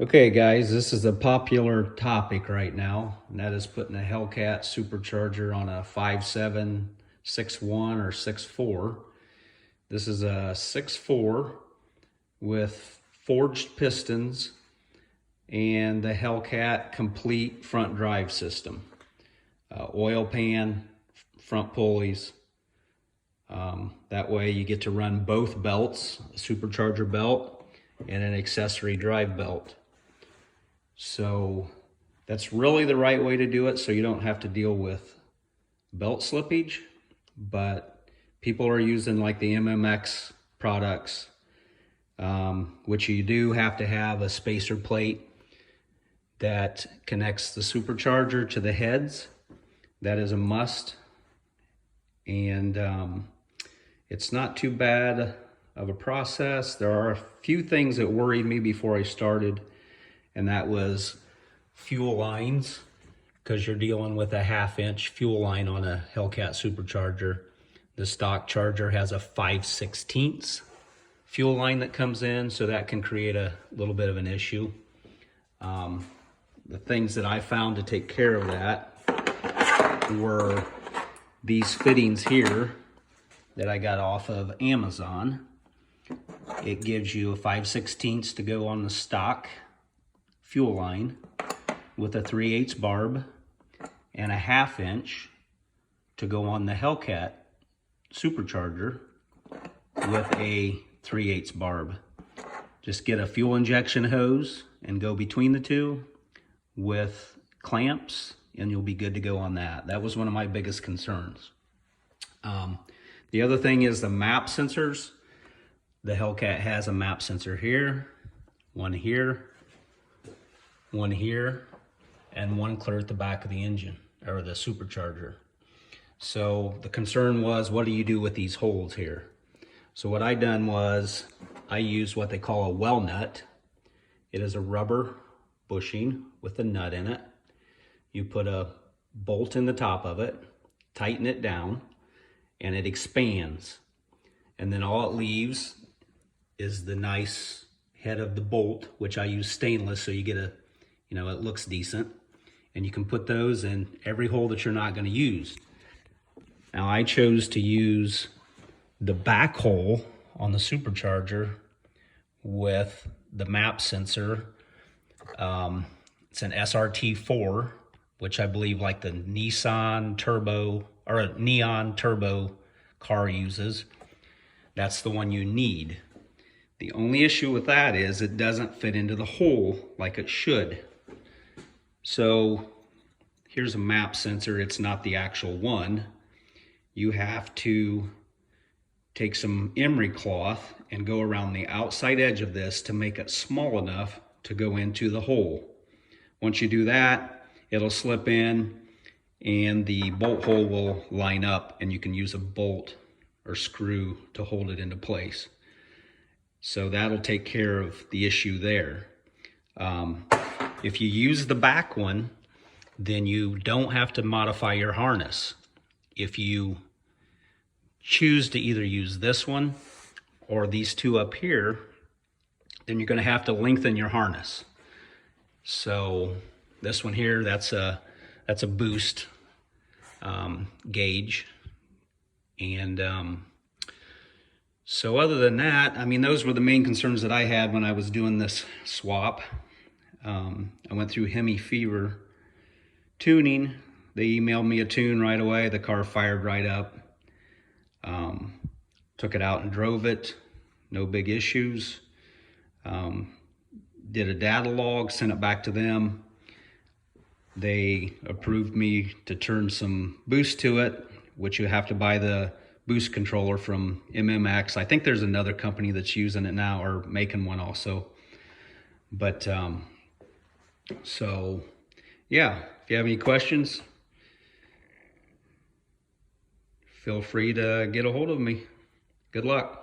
Okay guys, this is a popular topic right now, and that is putting a Hellcat supercharger on a 5.7, 6.1, or 6.4. This is a 6.4 with forged pistons and the Hellcat complete front drive system. Oil pan, front pulleys. That way you get to run both belts, a supercharger belt and an accessory drive belt. So that's really the right way to do it, so you don't have to deal with belt slippage. But people are using like the MMX products, which you do have to have a spacer plate that connects the supercharger to the heads. That is a must. And it's not too bad of a process. There are a few things that worried me before I started, and that was fuel lines, because you're dealing with a 1/2-inch fuel line on a Hellcat supercharger. The stock charger has a 5/16 fuel line that comes in, so that can create a little bit of an issue. The things that I found to take care of that were these fittings here that I got off of Amazon. It gives you a 5/16 to go on the stock fuel line with a 3/8 barb, and a 1/2-inch to go on the Hellcat supercharger with a 3/8 barb. Just get a fuel injection hose and go between the two with clamps, and you'll be good to go on that. That was one of my biggest concerns. The other thing is the map sensors. The Hellcat has a map sensor here, one here, and one clear at the back of the engine, or the supercharger. So the concern was, what do you do with these holes here? So what I done was, I used what they call a well nut. It is a rubber bushing with a nut in it. You put a bolt in the top of it, tighten it down, and it expands. And then all it leaves is the nice head of the bolt, which I use stainless, so you get a, it looks decent. And you can put those in every hole that you're not going to use. Now I chose to use the back hole on the supercharger with the map sensor. It's an SRT4, which I believe like the Nissan Turbo, or a Neon Turbo car uses. That's the one you need. The only issue with that is it doesn't fit into the hole like it should. So here's a map sensor. It's not the actual one. You have to take some emery cloth and go around the outside edge of this to make it small enough to go into the hole. Once you do that, it'll slip in and the bolt hole will line up, and you can use a bolt or screw to hold it into place. So that'll take care of the issue there. If you use the back one, then you don't have to modify your harness. If you choose to either use this one or these two up here, then you're going to have to lengthen your harness. So this one here, that's a boost gauge. And so other than that, I mean, those were the main concerns that I had when I was doing this swap. I went through Hemi Fever tuning. They emailed me a tune right away. The car fired right up. Took it out and drove it. No big issues. Did a data log, sent it back to them. They approved me to turn some boost to it, which you have to buy the boost controller from MMX. I think there's another company that's using it now, or making one also. But so yeah, if you have any questions, feel free to get a hold of me. Good luck.